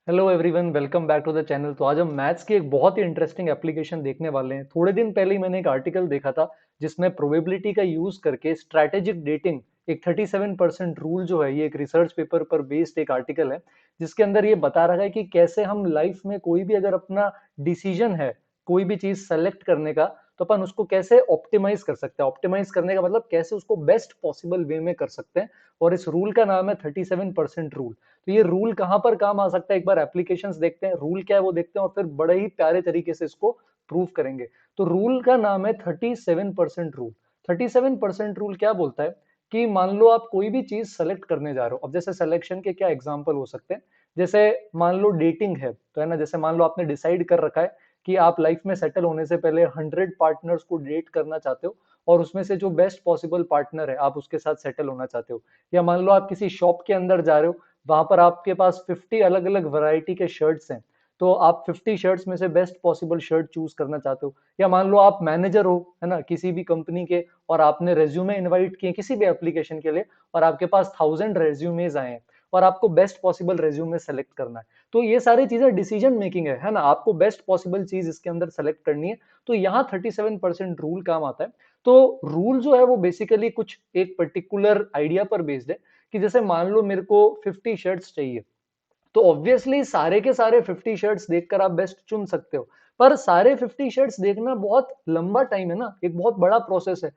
Hello everyone, welcome back to the channel. तो आज हम मैथ्स की एक बहुत ही इंटरेस्टिंग एप्लीकेशन देखने वाले हैं। थोड़े दिन पहले ही मैंने एक आर्टिकल देखा था जिसमें प्रोबेबिलिटी का यूज करके स्ट्रैटेजिक डेटिंग एक 37% रूल जो है, ये एक रिसर्च पेपर पर बेस्ड एक आर्टिकल है जिसके अंदर ये बता रहा है कि कैसे हम लाइफ में कोई भी अगर अपना डिसीजन है, कोई भी चीज सेलेक्ट करने का, तो अपन उसको कैसे ऑप्टिमाइज कर सकते हैं। ऑप्टिमाइज करने का मतलब कैसे उसको बेस्ट पॉसिबल वे में कर सकते हैं। और इस रूल का नाम है 37% रूल। तो ये रूल कहां पर काम आ सकता है, एक बार एप्लीकेशंस देखते हैं, रूल क्या है वो देखते हैं और फिर बड़े ही प्यारे तरीके से इसको प्रूव करेंगे। तो रूल का नाम है 37% रूल। 37% रूल क्या बोलता है कि मान लो आप कोई भी चीज सेलेक्ट करने जा रहे हो। अब जैसे सिलेक्शन के क्या एग्जांपल हो सकते हैं, जैसे मान लो डेटिंग है तो है ना, जैसे मान लो आपने डिसाइड कर रखा है कि आप लाइफ में सेटल होने से पहले 100 पार्टनर्स को डेट करना चाहते हो और उसमें से जो बेस्ट पॉसिबल पार्टनर है आप उसके साथ सेटल होना चाहते हो। या मान लो आप किसी शॉप के अंदर जा रहे हो, वहां पर आपके पास 50 अलग अलग वैरायटी के शर्ट्स हैं, तो आप 50 शर्ट्स में से बेस्ट पॉसिबल शर्ट चूज करना चाहते हो। या मान लो आप मैनेजर हो, है ना, किसी भी कंपनी के, और आपने रेज्यूमे इनवाइट किए किसी भी एप्लीकेशन के लिए और आपके पास 1000 रेज्यूमेज आए हैं और आपको बेस्ट पॉसिबल रेज्यूमे सेलेक्ट करना है। तो ये सारी चीजें डिसीजन मेकिंग है ना, आपको बेस्ट पॉसिबल चीज इसके अंदर सेलेक्ट करनी है। तो यहाँ 37% रूल काम आता है। तो रूल जो है वो बेसिकली कुछ एक पर्टिकुलर आइडिया पर बेस्ड है कि जैसे मान लो मेरे को 50 शर्ट्स चाहिए, तो ऑब्वियसली सारे के सारे 50 शर्ट्स देखकर आप बेस्ट चुन सकते हो। पर सारे 50 शर्ट्स देखना बहुत लंबा टाइम है ना, एक बहुत बड़ा प्रोसेस है,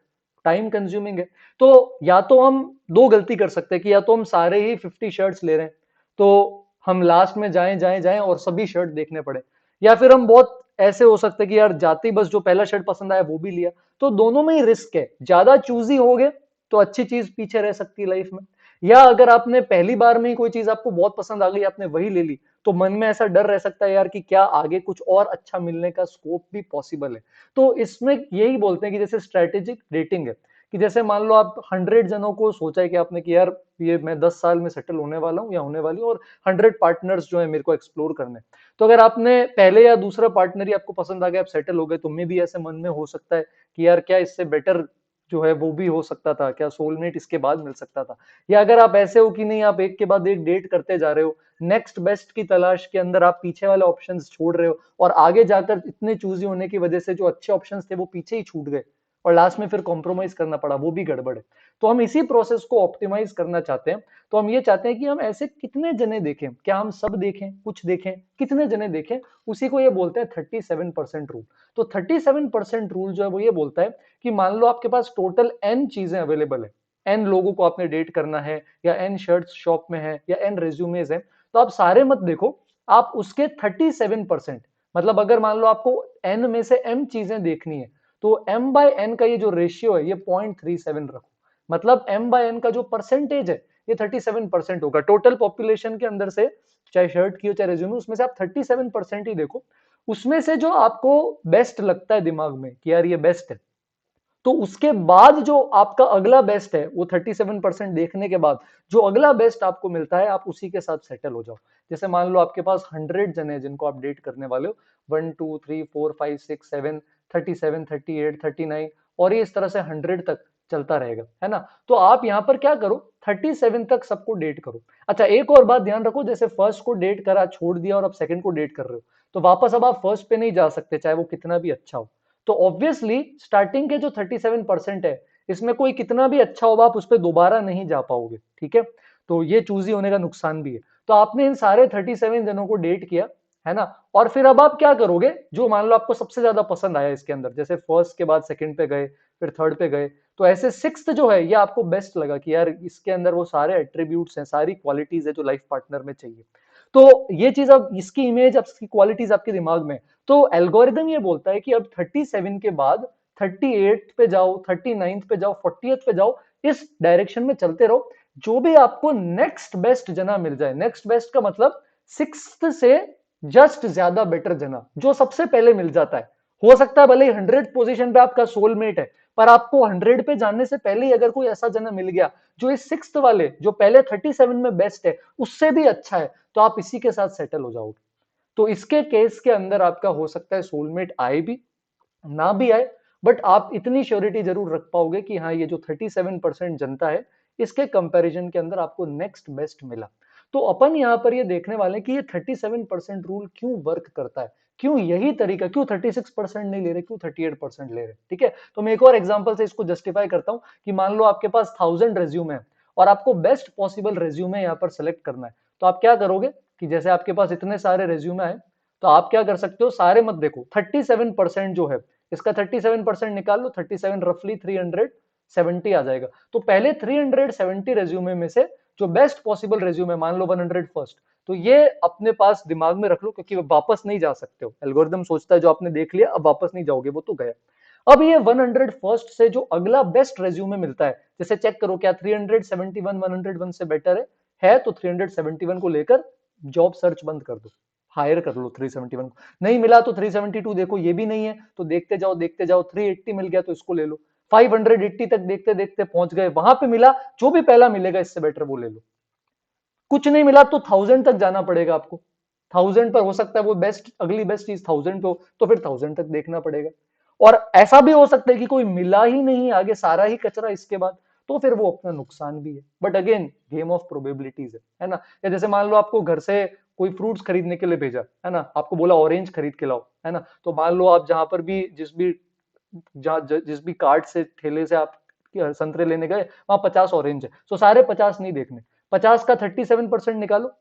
टाइम कंज्यूमिंग है। तो या तो हम दो गलती कर सकते हैं कि या तो हम सारे ही 50 शर्ट्स ले रहे हैं, तो हम लास्ट में जाएं जाएं जाएं और सभी शर्ट देखने पड़े। या फिर हम बहुत ऐसे हो सकते हैं कि यार जाते ही बस जो पहला शर्ट पसंद आया वो भी लिया। तो दोनों में ही रिस्क है, ज्यादा चूजी हो गए तो अच्छी चीज पीछे रह सकती है लाइफ में। या अगर आपने पहली बार में ही कोई चीज आपको बहुत पसंद आ गई, आपने वही ले ली, तो मन में ऐसा डर रह सकता है यार कि क्या आगे कुछ और अच्छा मिलने का स्कोप भी पॉसिबल है। तो इसमें यही बोलते हैं कि जैसे स्ट्रेटेजिक डेटिंग है, कि जैसे मान लो आप 100 जनों को सोचा है कि आपने कि यार ये मैं 10 साल में सेटल होने वाला हूँ या होने वाली हूँ और 100 पार्टनर्स जो है मेरे को एक्सप्लोर करने। तो अगर आपने पहले या दूसरा पार्टनर ही आपको पसंद आ गया, आप सेटल हो गए, तो में भी ऐसे मन में हो सकता है कि यार क्या इससे बेटर जो है वो भी हो सकता था, क्या सोलमेट इसके बाद मिल सकता था। या अगर आप ऐसे हो कि नहीं, आप एक के बाद एक डेट करते जा रहे हो, नेक्स्ट बेस्ट की तलाश के अंदर आप पीछे वाले ऑप्शंस छोड़ रहे हो और आगे जाकर इतने चूजी होने की वजह से जो अच्छे ऑप्शंस थे वो पीछे ही छूट गए और लास्ट में फिर कॉम्प्रोमाइज करना पड़ा, वो भी गड़बड़ है। तो हम इसी प्रोसेस को ऑप्टिमाइज करना चाहते हैं। तो हम ये चाहते हैं कि हम ऐसे कितने जने देखें, क्या हम सब देखें, कुछ देखें, कितने जने देखें, उसी को ये बोलते हैं 37% रूल। तो 37% रूल जो है वो ये बोलता है कि मान लो आपके पास टोटल एन चीजें अवेलेबल है, एन लोगों को आपने डेट करना है या एन शर्ट्स शॉप में है या एन रेज्यूमेज है, तो आप सारे मत देखो, आप उसके 37%, मतलब अगर मान लो आपको एन में से एम चीजें देखनी है, तो एम बाय एन का ये जो रेशियो है ये 0.37 रखो। मतलब एम बाय एन का जो परसेंटेज है ये 37% होगा टोटल पॉपुलेशन के अंदर से, चाहे शर्ट की हो चाहे रेज्यूमे, उसमें से आप 37% ही देखो। उसमें से जो आपको बेस्ट लगता है दिमाग में कि यार ये बेस्ट है, तो उसके बाद जो आपका अगला बेस्ट है वो 37% देखने के बाद जो अगला बेस्ट आपको मिलता है आप उसी के साथ सेटल हो जाओ। जैसे मान लो आपके पास 100 जने जिनको आप डेट करने वाले हो, 1 2 3 4 5 6 7, 37 38 39, और ये इस तरह से 100 तक चलता रहेगा, है ना। तो आप यहाँ पर क्या करो, 37 तक सबको डेट करो। अच्छा, एक और बात ध्यान रखो, जैसे फर्स्ट को डेट करा छोड़ दिया और अब सेकंड को डेट कर रहे हो, तो वापस अब आप फर्स्ट पे नहीं जा सकते चाहे वो कितना भी अच्छा हो। तो ऑब्वियसली स्टार्टिंग के जो 37% है, इसमें कोई कितना भी अच्छा होगा आप उस पर दोबारा नहीं जा पाओगे, ठीक है। तो ये चूजी होने का नुकसान भी है। तो आपने इन सारे 37 जनों को डेट किया, है ना, और फिर अब आप क्या करोगे, जो मान लो आपको सबसे ज्यादा पसंद आया इसके अंदर, जैसे फर्स्ट के बाद सेकंड पे गए, फिर थर्ड पे गए, तो ऐसे सिक्स्थ जो है ये आपको बेस्ट लगा कि यार इसके अंदर वो सारे एट्रीब्यूट्स हैं, सारी क्वालिटीज है जो लाइफ पार्टनर में चाहिए। तो ये चीज, अब इसकी इमेज, अब इसकी क्वालिटीज आपके दिमाग में, तो एल्गोरिदम ये बोलता है कि अब 37 के बाद 38 पे जाओ, 39 पे जाओ, 40th पे जाओ, इस डायरेक्शन में चलते रहो। जो भी आपको नेक्स्ट बेस्ट जना मिल जाए, नेक्स्ट बेस्ट का मतलब सिक्स्थ से जस्ट ज्यादा बेटर जना जो सबसे पहले मिल जाता है। हो सकता है भले ही 100 पोजीशन पे आपका सोलमेट है, पर आपको 100 पे जाने से पहले ही अगर कोई ऐसा जना मिल गया जो इस सिक्स्थ वाले, जो पहले 37 में बेस्ट है, उससे भी अच्छा है, तो आप इसी के साथ सेटल हो जाओगे। तो इसके केस के अंदर आपका हो सकता है सोलमेट आए भी, ना भी आए, बट आप इतनी श्योरिटी जरूर रख पाओगे कि हाँ, ये जो 37% जनता है, इसके कंपैरिजन के अंदर आपको नेक्स्ट बेस्ट मिला। तो अपन यहाँ पर ये देखने वाले हैं कि ये 37% रूल क्यों वर्क करता है, क्यों यही तरीका, क्यों 36% नहीं ले रहे, क्यों 38% ले रहे। ठीक है, तो मैं एक और एग्जांपल से इसको जस्टिफाई करता हूं कि मान लो आपके पास 1000 रेज्यूमे है और आपको बेस्ट पॉसिबल रेज्यूमे यहाँ पर सेलेक्ट करना है, तो आप क्या करोगे कि जैसे आपके पास इतने सारे रेज्यूमे है, तो आप क्या कर सकते हो, सारे मत देखो, 37% जो है इसका 37% निकाल लो, 37 रफली 370 आ जाएगा। तो पहले 370 रेज्यूमे में से जो बेस्ट पॉसिबल रेज्यूमे, मान लो 100 फर्स्ट, तो ये अपने पास दिमाग में रख लो, क्योंकि वापस नहीं जा सकते हो, एल्गोरिदम सोचता है जो आपने देख लिया अब वापस नहीं जाओगे, वो तो गया। अब ये 100 फर्स्ट से जो अगला बेस्ट रेज्यूमे मिलता है, जैसे चेक करो क्या 371 101 से बेटर है तो 371 को लेकर जॉब सर्च बंद कर दो, हायर कर लो 371 को। नहीं मिला तो 372 देखो, ये भी नहीं है तो देखते जाओ देखते जाओ, 380 मिल गया तो इसको ले लो, 580 तक देखते देखते पहुंच गए, वहां पे मिला, जो भी पहला मिलेगा इससे बेटर वो ले लो। कुछ नहीं मिला तो 1000 तक जाना पड़ेगा आपको, 1000 पर हो सकता है वो बेस्ट, अगली बेस्ट चीज 1000 पे हो तो फिर 1000 तक देखना पड़ेगा। और ऐसा भी हो सकता है कि कोई मिला ही नहीं, आगे सारा ही कचरा इसके बाद, तो फिर वो अपना नुकसान भी है। But again game of probabilities है ना। या जैसे मान लो आपको घर से कोई फ्रूट्स खरीदने के लिए भेजा है ना, आपको बोला ऑरेंज खरीद के लाओ, है ना, तो मान लो आप जहां पर भी जिस भी कार्ट से, ठेले से आप संतरे लेने गए, वहां 50 ऑरेंज है, तो सारे 50 नहीं देखने, 50 का 37% निकालो।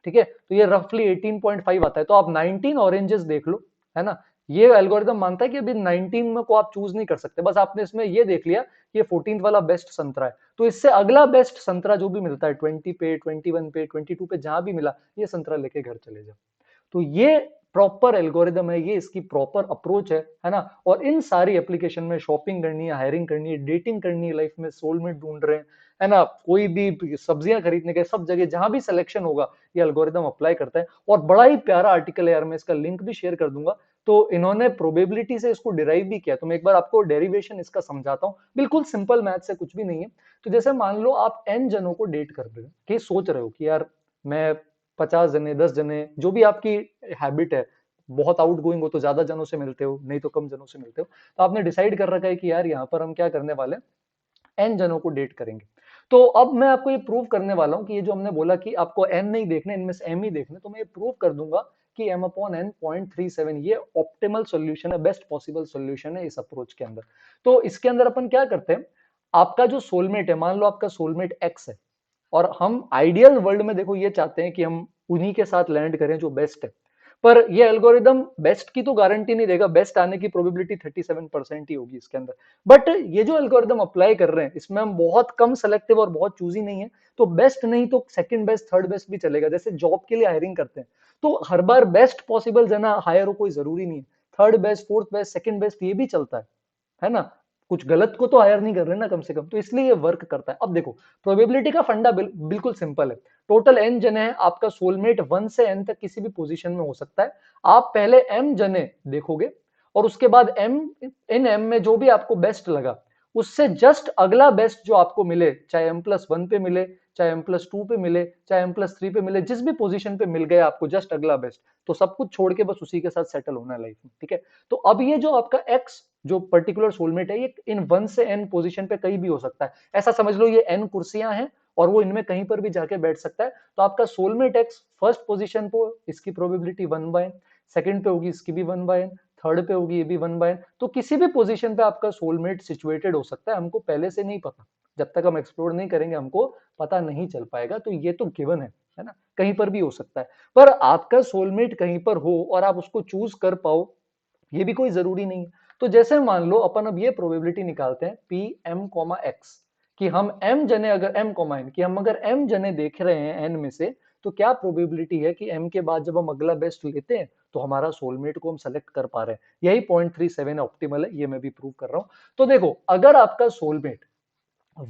ठीक है, तो ये रफली 18.5 आता है, तो आप 19 ऑरेंजेस देख लो, है ना। ये एल्गोरिदम मानता है कि अभी 19 में को आप चूज नहीं कर सकते, बस आपने इसमें ये देख लिया कि ये 14th वाला बेस्ट संतरा है, तो इससे अगला बेस्ट संतरा जो भी मिलता है 20 पे, 21 पे, 22 पे, जहां भी मिला ये संतरा लेके घर चले जाओ। तो ये प्रॉपर एल्गोरिदम है, ये इसकी प्रॉपर अप्रोच है ना। और इन सारी एप्लीकेशन में शॉपिंग करनी है, हायरिंग करनी है, डेटिंग करनी है, लाइफ में सोलमेट ढूंढ रहे हैं, है ना, कोई भी सब्जियां खरीदने के, सब जगह जहां भी सिलेक्शन होगा ये एल्गोरिदम अप्लाई करता है। और बड़ा ही प्यारा आर्टिकल है यार, मैं इसका लिंक भी शेयर कर दूंगा। तो इन्होंने प्रोबेबिलिटी से इसको डिराइव भी किया, तो मैं एक बार आपको डेरिवेशन इसका समझाता हूँ, बिल्कुल सिंपल मैथ से, कुछ भी नहीं है। तो जैसे मान लो आप एन जनों को डेट कर रहे हो, कि सोच रहे हो कि यार मैं 50 जने, 10 जने, जो भी आपकी हैबिट है, बहुत आउट गोइंग हो तो ज्यादा जनों से मिलते हो, नहीं तो कम जनों से मिलते हो, तो आपने डिसाइड कर रखा है कि यार यहाँ पर हम क्या करने वाले हैं, एन जनों को डेट करेंगे। तो अब मैं आपको ये प्रूव करने वाला हूं कि ये जो हमने बोला कि आपको एन नहीं देखने, इनमें से एम ही देखने, तो मैं ये प्रूव कर दूंगा कि एम अपॉन एन 0.37 ये ऑप्टिमल सोल्यूशन है, बेस्ट पॉसिबल सोल्यूशन है इस अप्रोच के अंदर। तो इसके अंदर अपन क्या करते हैं, आपका जो सोलमेट है, मान लो आपका सोलमेट एक्स है, और हम आइडियल वर्ल्ड में देखो ये चाहते हैं कि हम उन्हीं के साथ लैंड करें जो बेस्ट है, पर ये एल्गोरिदम बेस्ट की तो गारंटी नहीं देगा, बेस्ट आने की प्रोबेबिलिटी 37% ही होगी इसके अंदर। बट ये जो एल्गोरिदम अप्लाई कर रहे हैं इसमें हम बहुत कम सेलेक्टिव और बहुत चूजी नहीं है, तो बेस्ट नहीं तो सेकंड बेस्ट, थर्ड बेस्ट भी चलेगा। जैसे जॉब के लिए हायरिंग करते हैं तो हर बार बेस्ट पॉसिबल जना हायर हो कोई जरूरी नहीं है, third best, fourth best, second best ये भी चलता है ना। कुछ गलत को तो हायर नहीं कर रहे ना कम से कम, तो इसलिए ये वर्क करता है। अब देखो प्रोबेबिलिटी का फंडा बिल्कुल सिंपल है। टोटल एन जने हैं, आपका सोलमेट 1 से एन तक किसी भी पोजीशन में हो सकता है। आप पहले एम जने देखोगे और उसके बाद एम, इन एम में जो भी आपको बेस्ट लगा उससे जस्ट अगला बेस्ट जो आपको मिले, चाहे M+1 पे मिले, चाहे M+2 पे मिले, चाहे M+3 पे मिले, जिस भी पोजीशन पे मिल गया आपको जस्ट अगला बेस्ट, तो सब कुछ छोड़ के बस उसी के साथ सेटल होना है लाइफ में। ठीक है, तो अब ये जो आपका एक्स जो पर्टिकुलर सोलमेट है ये इन 1 से n पोजीशन पे कहीं भी हो सकता है। ऐसा समझ लो ये n कुर्सियां हैं और वो इनमें कहीं पर भी जाके बैठ सकता है। तो आपका सोलमेट एक्स फर्स्ट पोजीशन पे, इसकी प्रोबेबिलिटी 1/n, सेकंड पे होगी इसकी भी 1/n, थर्ड पे होगी ये भी 1/n। तो किसी भी पोजीशन पे आपका सोलमेट सिचुएटेड हो सकता है, हमको पहले से नहीं पता, जब तक हम एक्सप्लोर नहीं करेंगे हमको पता नहीं चल पाएगा। तो ये तो गिवन है ना, कहीं पर भी हो सकता है। पर आपका सोलमेट कहीं पर हो और आप उसको चूज कर पाओ ये भी कोई जरूरी नहीं है। तो जैसे मान लो अपन अब ये प्रोबेबिलिटी निकालते हैं पी एम कॉमा एक्स, कि हम एम जने अगर एम कॉमा एन, कि हम अगर एम जने देख रहे हैं एन में से, तो क्या प्रोबेबिलिटी है कि एम के बाद जब हम अगला बेस्ट लेते हैं तो हमारा सोलमेट को हम सेलेक्ट कर पा रहे हैं। यही 0.37 ऑप्टिमल है, ये मैं भी प्रूव कर रहा हूं। तो देखो अगर आपका सोलमेट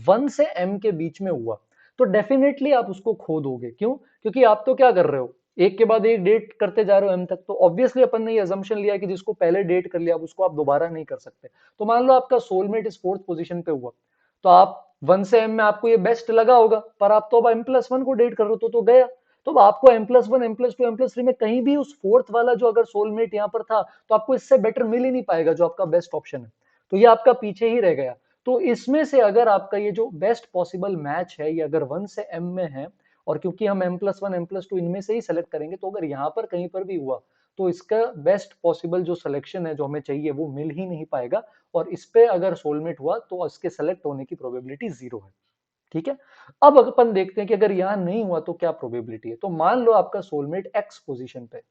1 से m के बीच में हुआ तो डेफिनेटली आप उसको खो दोगे। क्यों? क्योंकि आप तो क्या कर रहे हो, एक के बाद एक डेट करते जा रहे हो m तक, तो ऑब्वियसली अपन ने ये अजम्पशन लिया कि जिसको पहले डेट कर लिया अब उसको आप दोबारा नहीं कर सकते। तो मान लो आपका सोलमेट इस फोर्थ पोजीशन पे हुआ, तो आप 1 से m में आपको ये बेस्ट लगा होगा, पर आप तो अब M+1 को डेट कर रहे हो तो गया। तो अब आपको M+1, M+2, M+3 में कहीं भी उस फोर्थ वाला जो अगर सोलमेट यहाँ पर था तो आपको इससे बेटर मिल ही नहीं पाएगा जो आपका बेस्ट ऑप्शन है, तो ये आपका पीछे ही रह गया। तो इसमें से अगर आपका ये जो बेस्ट पॉसिबल मैच है ये अगर 1 से m में है और क्योंकि हम m+1 m+2 इनमें से ही सेलेक्ट करेंगे, तो अगर यहाँ पर कहीं पर भी हुआ तो इसका बेस्ट पॉसिबल जो सिलेक्शन है जो हमें चाहिए वो मिल ही नहीं पाएगा, और इस पे अगर सोलमेट हुआ तो इसके सेलेक्ट होने की प्रोबेबिलिटी 0 है। ठीक है। अब अपन देखते हैं कि अगर यहां नहीं हुआ तो क्या प्रोबेबिलिटी है। तो मान लो आपका सोलमेट एक्स पोजीशन पे,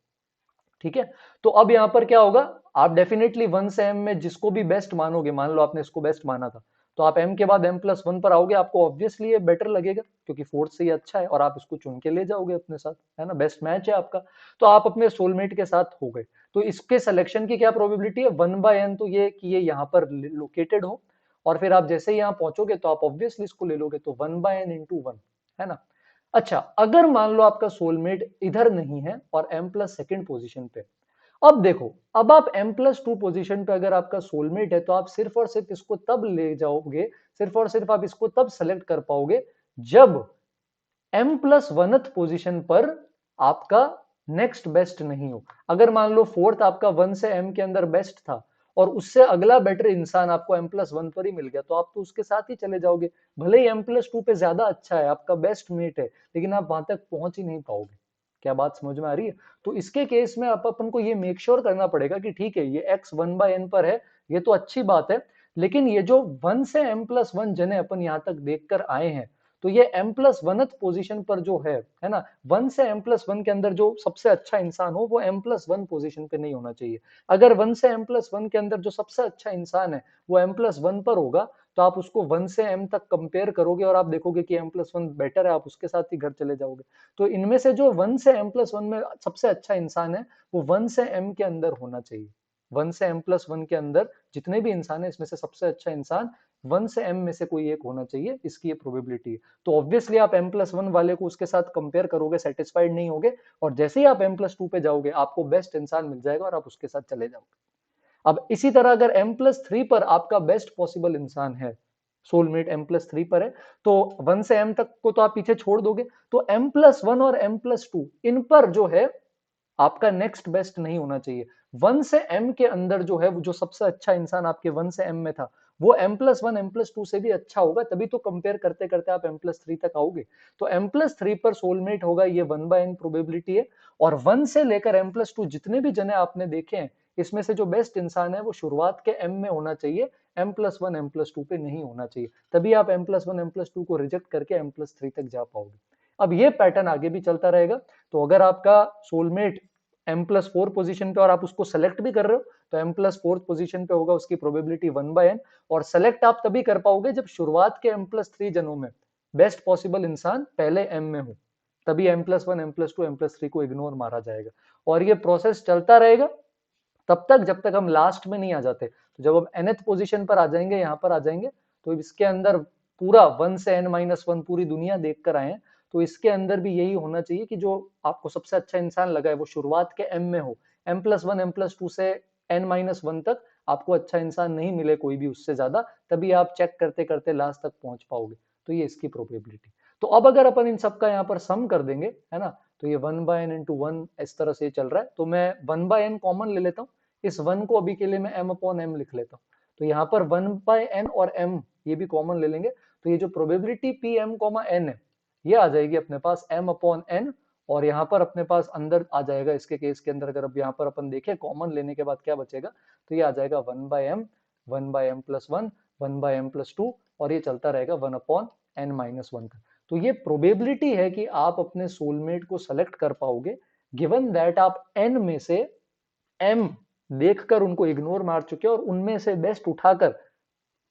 ठीक है, तो अब यहां पर क्या होगा, आप डेफिनेटली 1 से m में जिसको भी बेस्ट मानोगे, मान लो आपने इसको बेस्ट माना था, तो आप m के बाद m+1 पर आओगे, आपको ऑब्वियसली ये बेटर लगेगा क्योंकि फोर्थ से ये अच्छा है और आप इसको चुन के ले जाओगे अपने साथ, है ना, बेस्ट मैच है आपका। तो आप अपने सोलमेट के साथ हो गए। तो इसके सिलेक्शन की क्या प्रोबेबिलिटी है, 1/n, तो ये कि ये यहाँ पर लोकेटेड हो, और फिर आप जैसे ही यहाँ पहुंचोगे तो आप ऑब्वियसली इसको ले लोगे, तो 1/n × 1, है ना। अच्छा, अगर मान लो आपका सोलमेट इधर नहीं है और m+2 पोजीशन पे, अब देखो, अब आप m+2 पोजीशन पे अगर आपका सोलमेट है तो आप सिर्फ और सिर्फ इसको तब ले जाओगे, सिर्फ और सिर्फ आप इसको तब सेलेक्ट कर पाओगे जब m+1th पोजीशन पर आपका नेक्स्ट बेस्ट नहीं हो। अगर मान लो फोर्थ आपका 1 से m के अंदर बेस्ट था और उससे अगला बेटर इंसान आपको m+1 पर ही मिल गया, तो आप तो उसके साथ ही चले जाओगे, भले ही m+2 पे ज्यादा अच्छा है, आपका बेस्ट मेट है, लेकिन आप वहां तक पहुंच ही नहीं पाओगे। क्या बात समझ में आ रही है। तो इसके केस में अपन को ये मेक श्योर करना पड़ेगा कि ठीक है, ये x 1/n पर है, ये तो अच्छी बात है, लेकिन ये जो 1 से m+1 जने अपन यहां तक देखकर आए हैं, तो ये m+1th पोजीशन पर जो है ना, 1 से m+1 के अंदर जो सबसे अच्छा इंसान हो वो m+1 पोजीशन पे नहीं होना चाहिए। अगर 1 से m+1 के अंदर जो सबसे अच्छा इंसान है वो m+1 पर होगा, तो आप उसको 1 से m तक कंपेयर करोगे और आप देखोगे कि m+1 बेटर है, आप उसके साथ ही घर चले जाओगे। तो इनमें से जो 1 से m+1 में सबसे अच्छा इंसान है वो 1 से m के अंदर होना चाहिए। 1 से m+1 के अंदर जितने भी इंसान है, इसमें से सबसे अच्छा इंसान 1 से m में से कोई एक होना चाहिए, इसकी ये प्रोबेबिलिटी है। तो ऑब्वियसली आप m+1 वाले को उसके साथ कंपेयर करोगे, सेटिस्फाइड नहीं होगे, और जैसे ही आप m+2 पे जाओगे आपको बेस्ट इंसान मिल जाएगा और आप उसके साथ चले जाओगे। अब इसी तरह अगर m+3 पर आपका बेस्ट पॉसिबल इंसान है, सोलमेट m+3 पर है, तो 1 से m तक को तो आप पीछे छोड़ दोगे, तो m+1 और m+2 इन पर जो है आपका नेक्स्ट बेस्ट नहीं होना चाहिए। 1 से m के अंदर जो है, जो सबसे अच्छा इंसान आपके 1 से m में था, वो m+1 m+2 से भी अच्छा होगा, तभी तो कंपेयर करते करते आप m+3 तक आओगे। तो m+3 पर सोलमेट होगा, ये 1/n प्रोबेबिलिटी है। और 1 से लेकर m+2 जितने भी जने आपने देखे हैं, इसमें से जो बेस्ट इंसान है वो शुरुआत के m में होना चाहिए, m+1 m+2 पे नहीं होना चाहिए, तभी आप m+1 m+2 को रिजेक्ट करके m+3 तक जा पाओगे। अब ये पैटर्न आगे भी चलता रहेगा। तो अगर आपका सोलमेट m+4 पोजीशन पे और आप उसको सेलेक्ट भी कर रहे हो, तो m+4 पोजीशन पे होगा, उसकी प्रोबेबिलिटी 1/n, और सेलेक्ट आप तभी कर पाओगे जब शुरुआत के m+3 जनों में बेस्ट पॉसिबल इंसान पहले m में हो, तभी m+1 m+2 m+3 को इग्नोर मारा जाएगा। और ये प्रोसेस चलता रहेगा तब तक जब तक हम लास्ट में नहीं आ जाते। तो जब हम nth पोजीशन पर आ जाएंगे, यहाँ पर आ जाएंगे, तो इसके अंदर पूरा 1 से n-1 पूरी दुनिया देख कर आए हैं, तो इसके अंदर भी यही होना चाहिए कि जो आपको सबसे अच्छा इंसान लगा है वो शुरुआत के m में हो, m+1 m+2 से n-1 तक आपको अच्छा इंसान नहीं मिले कोई भी उससे ज्यादा, तभी आप चेक करते करते लास्ट तक पहुंच पाओगे। तो ये इसकी प्रोबेबिलिटी। तो अब अगर अपन इन सबका यहाँ पर सम कर देंगे, है ना, तो ये 1/n × 1 इस तरह से चल रहा है, तो मैं 1/n कॉमन ले लेता हूँ, इस 1 को अभी के लिए मैं m/m लिख लेता हूँ। तो यहाँ पर 1/n और m ये भी कॉमन ले लेंगे, तो ये जो प्रोबेबिलिटी Pm, n है, ये आ जाएगी अपने पास m/n, और यहाँ पर अपने पास अंदर आ जाएगा इसके केस के अंदर, अगर अब यहाँ पर अपन देखें कॉमन लेने के बाद क्या बचेगा, तो ये आ जाएगा 1/m, 1/m+1, 1/m+2, और ये चलता रहेगा 1/n-1 तक। तो ये प्रोबेबिलिटी है कि आप अपने सोलमेट को सेलेक्ट कर पाओगे, गिवन दैट आप n में से m देखकर उनको इग्नोर मार चुके हो और उनमें से बेस्ट उठाकर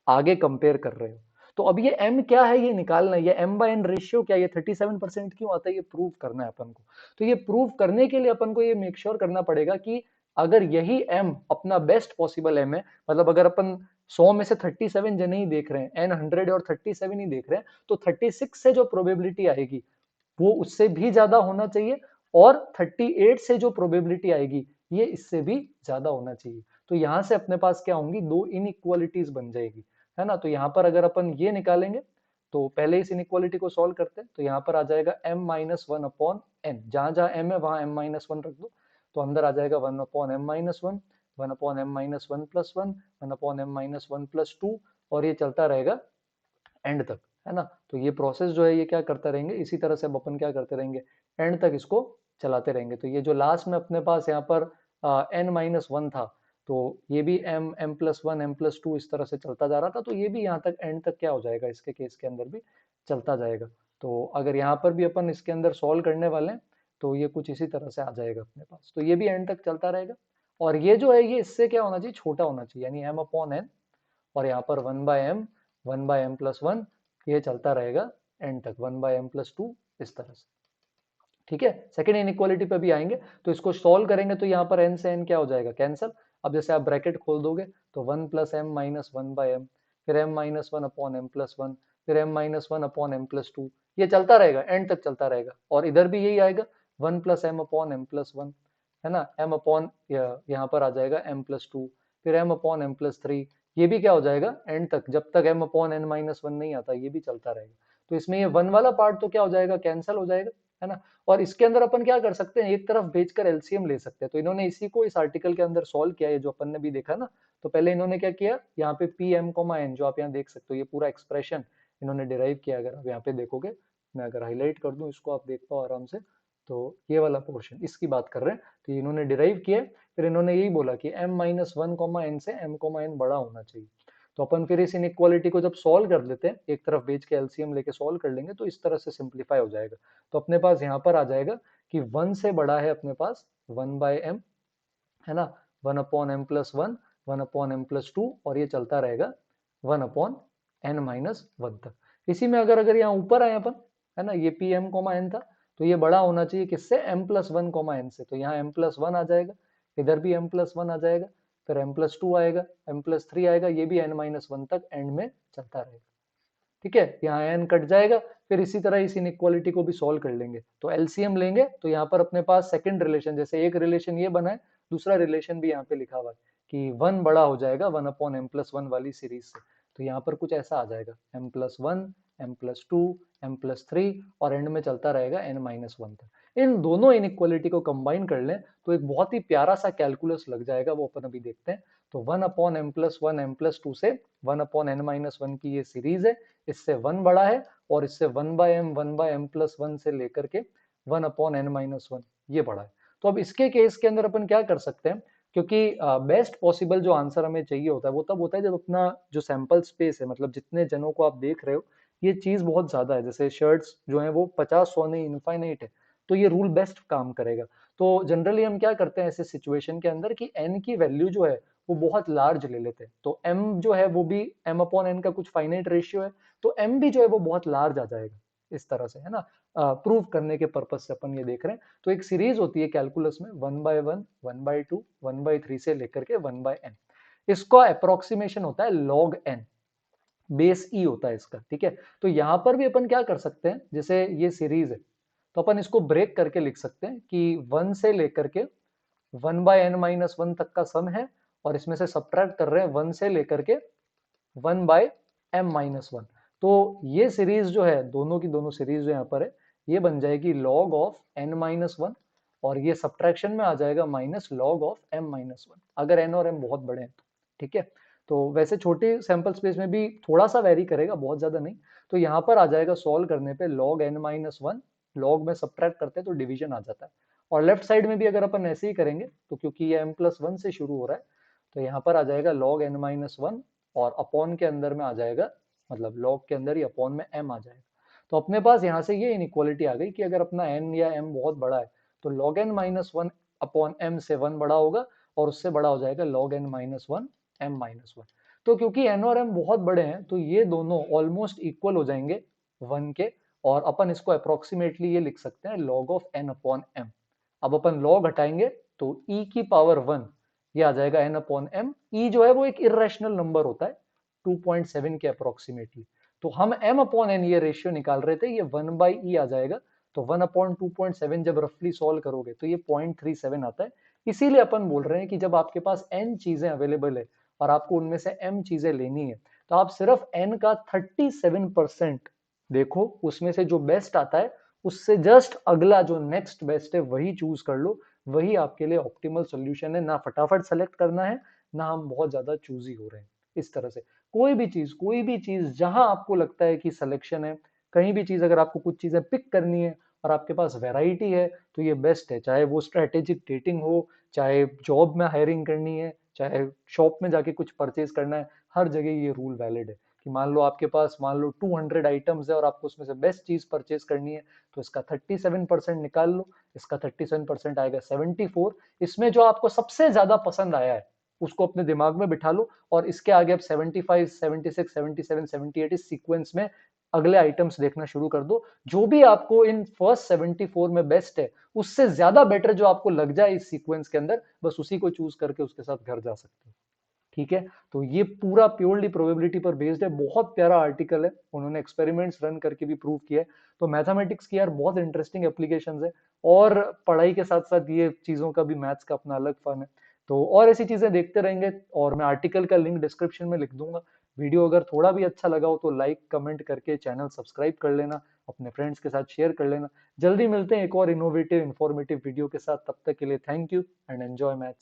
आगे कंपेयर कर रहे हो। तो अब ये m क्या है ये निकालना है, ये m/n रेशियो क्या है, ये 37% क्यों आता है, ये प्रूव करना है अपन को। तो ये प्रूव करने के लिए अपन को ये मेक श्योर करना पड़ेगा कि अगर यही m अपना बेस्ट पॉसिबल m है, मतलब अगर अपन 100 में से 37 जने ही देख रहे हैं, n 100 और 37 ही देख रहे हैं, तो 36 से जो प्रोबेबिलिटी आएगी वो उससे भी ज्यादा होना चाहिए, और 38 से जो प्रोबेबिलिटी आएगी ये इससे भी ज्यादा होना चाहिए। तो यहां से अपने पास क्या होंगी, दो इनइक्वालिटीज बन जाएगी, है ना। तो यहाँ पर अगर अपन ये निकालेंगे, तो पहले इस इनइक्वालिटी को सॉल्व करते हैं, तो यहाँ पर आ जाएगा m-1/n, जहां जहां m है वहां m-1 रख दो, तो अंदर आ जाएगा 1/m-1, 1/m-1+1, 1/m-1+2, और ये चलता रहेगा एंड तक। है ना। तो ये प्रोसेस जो है ये क्या करते रहेंगे, इसी तरह से अब अपन क्या करते रहेंगे, एंड तक इसको चलाते रहेंगे। तो ये जो लास्ट में अपने पास यहाँ पर n-1 था, तो ये भी m+1 m+2 इस तरह से चलता जा रहा था, तो ये भी यहाँ तक एंड तक क्या हो जाएगा, इसके केस के अंदर भी चलता जाएगा। तो अगर यहाँ पर भी अपन इसके अंदर सॉल्व करने वाले हैं तो ये कुछ इसी तरह से आ जाएगा अपने पास, तो ये भी एंड तक चलता रहेगा। और ये जो है ये इससे क्या होना चाहिए, छोटा होना चाहिए, यानी m/n, और यहाँ पर 1/m 1/m+1 ये चलता रहेगा एंड तक 1/m+2 इस तरह से। ठीक है, सेकेंड इनइक्वालिटी पे भी आएंगे, तो इसको सॉल्व करेंगे तो यहाँ पर n से n क्या हो जाएगा, कैंसल। अब जैसे आप ब्रैकेट खोल दोगे तो 1+m-1/m, फिर m-1/m+1, फिर m-1/m+2, ये चलता रहेगा एंड तक चलता रहेगा। और इधर भी यही आएगा 1+m/m+1, है ना, m अपॉन यहाँ पर आ जाएगा m+2, फिर m/m+3, ये भी क्या हो जाएगा एंड तक, जब तक m/n-1 नहीं आता ये भी चलता रहेगा। तो इसमें ये 1 वाला पार्ट तो क्या हो जाएगा, कैंसल हो जाएगा, है ना। और इसके अंदर अपन क्या कर सकते हैं, एक तरफ भेजकर एलसीएम ले सकते हैं। तो इन्होंने इसी को इस आर्टिकल के अंदर सॉल्व किया है, जो अपन ने भी देखा ना। तो पहले इन्होंने क्या किया, यहाँ पे पी एम कोमा एन, जो आप यहाँ देख सकते हो, ये पूरा एक्सप्रेशन इन्होंने डिराइव किया। अगर आप यहाँ पे देखोगे, मैं अगर हाईलाइट कर दूं इसको, आप देख पाओ आराम से, तो ये वाला पोर्शन इसकी बात कर रहे हैं। तो इन्होंने डिराइव किया, फिर इन्होंने यही बोला कि m-1 से m, n बड़ा होना चाहिए। तो अपन फिर इस इनइक्वालिटी को जब सॉल्व कर लेते हैं, एक तरफ भेज के एलसीएम लेके सॉल्व कर लेंगे, तो इस तरह से सिंप्लीफाई हो जाएगा। तो अपने पास यहाँ पर आ जाएगा कि 1 से बड़ा है अपने पास 1/m, है ना, 1/m+1, 1/m+2, और ये चलता रहेगा 1/n-1 तक। इसी में अगर यहाँ ऊपर आए अपन, है ना, ये पी एम कोमा एन था, तो ये बड़ा होना चाहिए किससे, m+1 से। तो यहाँ m+1 आ जाएगा, इधर भी m+1 आ जाएगा, फिर m+2 आएगा, m+3 आएगा, ये भी n-1 तक एंड में चलता रहेगा। ठीक है, यहाँ n कट जाएगा, फिर इसी तरह इस इनइक्वालिटी को भी सॉल्व कर लेंगे। तो एलसीएम लेंगे तो यहाँ पर अपने पास सेकंड रिलेशन, जैसे एक रिलेशन ये बना है, दूसरा रिलेशन भी यहाँ पे लिखा हुआ है कि 1 बड़ा हो जाएगा 1/m+1 वाली सीरीज से। तो यहाँ पर कुछ ऐसा आ जाएगा m+1, m+2, m+3, और एंड में चलता रहेगा n-1 तक। इन दोनों इनइक्वालिटी को कंबाइन कर लें तो एक बहुत ही प्यारा सा कैलकुलस लग जाएगा, वो अपन अभी देखते हैं। तो 1/m+1 m+2 से 1/n-1 की ये सीरीज है, इससे 1 बड़ा है, और इससे 1/m+1 से लेकर के 1/n-1 ये बड़ा है। तो अब इसके केस के अंदर अपन क्या कर सकते हैं, क्योंकि बेस्ट पॉसिबल जो आंसर हमें चाहिए होता है वो तब होता है जब अपना जो सैंपल स्पेस है, मतलब जितने जनों को आप देख रहे हो, ये चीज बहुत ज्यादा है, जैसे शर्ट्स जो है वो 50-100 नहीं, इनफाइनाइट है, तो ये रूल बेस्ट काम करेगा। तो जनरली हम क्या करते हैं ऐसे सिचुएशन के अंदर कि n की वैल्यू जो है वो बहुत लार्ज ले लेते हैं। तो m जो है वो भी m/n का कुछ फाइनाइट रेशियो है, तो m भी जो है वो बहुत लार्ज आ जाएगा इस तरह से, है ना। प्रूव करने के पर्पज से अपन ये देख रहे हैं। तो एक सीरीज होती है कैलकुलस में 1/1, 1/2, 1/3 से लेकर के 1/n, इसका अप्रोक्सीमेशन होता है log n, बेस ई होता है इसका। ठीक है, तो यहां पर भी अपन क्या कर सकते हैं, जैसे ये सीरीज है तो अपन इसको ब्रेक करके लिख सकते हैं कि 1 से लेकर के 1/n-1 तक का सम है, और इसमें से सब्ट्रैक्ट कर रहे हैं 1 से लेकर के 1/m-1। तो ये सीरीज जो है, दोनों की दोनों सीरीज जो यहाँ पर है, ये बन जाएगी log ऑफ n-1, और ये सब्ट्रैक्शन में आ जाएगा माइनस log ऑफ m-1, अगर n और m बहुत बड़े हैं तो। ठीक है, तो वैसे छोटे सैंपल स्पेस में भी थोड़ा सा वेरी करेगा, बहुत ज्यादा नहीं। तो यहाँ पर आ जाएगा सॉल्व करने पे log n-1, log में सब्ट्रैक्ट करते हैं तो डिवीजन आ जाता है। और लेफ्ट साइड में भी अगर अपन ऐसे ही करेंगे, तो क्योंकि ये m+1 से शुरू हो रहा है, तो यहाँ पर आ जाएगा log n-1, और अपॉन के अंदर में आ जाएगा, मतलब लॉग के अंदर ही अपॉन में m आ जाएगा। तो अपने पास यहाँ से ये इनइक्वालिटी आ गई कि अगर अपना n या m बहुत बड़ा है तो log n-1 अपॉन m से 1 बड़ा होगा, और उससे बड़ा हो जाएगा log n-1 m-1। तो क्योंकि n और m बहुत बड़े हैं तो ये दोनों ऑलमोस्ट इक्वल हो जाएंगे 1 के, और अपन इसको अप्रोक्सीमेटली ये लिख सकते हैं log of n upon m। अब अपन log हटाएंगे तो e की पावर 1 ये आ जाएगा n अपॉन m। e जो है वो एक इरेशनल नंबर होता है 2.7 के अप्रोक्सीमेटली। तो हम m अपॉन n ये रेशियो निकाल रहे थे, ये 1/e आ जाएगा। तो 1 अपॉन 2.7 जब रफली सॉल्व करोगे तो ये 0.37 आता है। इसीलिए अपन बोल रहे हैं कि जब आपके पास n चीजें अवेलेबल है और आपको उनमें से m चीजें लेनी है, तो आप सिर्फ n का 37% देखो, उसमें से जो बेस्ट आता है उससे जस्ट अगला जो नेक्स्ट बेस्ट है वही चूज कर लो, वही आपके लिए ऑप्टिमल सोल्यूशन है। ना फटाफट सेलेक्ट करना है, ना हम बहुत ज्यादा चूजी हो रहे हैं, इस तरह से। कोई भी चीज जहां आपको लगता है कि सिलेक्शन है, कहीं भी चीज अगर आपको कुछ चीजें पिक करनी है और आपके पास वैरायटी है, तो ये बेस्ट है। चाहे वो स्ट्रेटेजिक डेटिंग हो, चाहे जॉब में हायरिंग करनी है, चाहे शॉप में जाके कुछ परचेज करना है, हर जगह ये रूल वैलिड है कि मान लो आपके पास मान लो 200 आइटम्स है और आपको उसमें से बेस्ट चीज परचेज करनी है, तो इसका 37% निकाल लो, इसका 37% आएगा 74। इसमें जो आपको सबसे ज्यादा पसंद आया है उसको अपने दिमाग में बिठा लो, और इसके आगे आप 75, 76, 77, 78 इस सीक्वेंस में अगले आइटम्स देखना शुरू कर दो। जो भी आपको इन फर्स्ट 74 में बेस्ट है, उससे ज्यादा बेटर जो आपको लग जाए इस सीक्वेंस के अंदर, बस उसी को चूज करके उसके साथ घर जा सकते हो। ठीक है, तो ये पूरा प्योरली प्रोबेबिलिटी पर बेस्ड है। बहुत प्यारा आर्टिकल है, उन्होंने एक्सपेरिमेंट्स रन करके भी प्रूव किया है। तो मैथमेटिक्स की यार बहुत इंटरेस्टिंग एप्लीकेशंस है, और पढ़ाई के साथ साथ ये चीजों का भी, मैथ्स का अपना अलग फन है। तो और ऐसी चीजें देखते रहेंगे, और मैं आर्टिकल का लिंक डिस्क्रिप्शन में लिख दूंगा। वीडियो अगर थोड़ा भी अच्छा लगा हो तो लाइक कमेंट करके चैनल सब्सक्राइब कर लेना, अपने फ्रेंड्स के साथ शेयर कर लेना। जल्दी मिलते हैं एक और इनोवेटिव इंफॉर्मेटिव वीडियो के साथ, तब तक के लिए thank you and enjoy maths.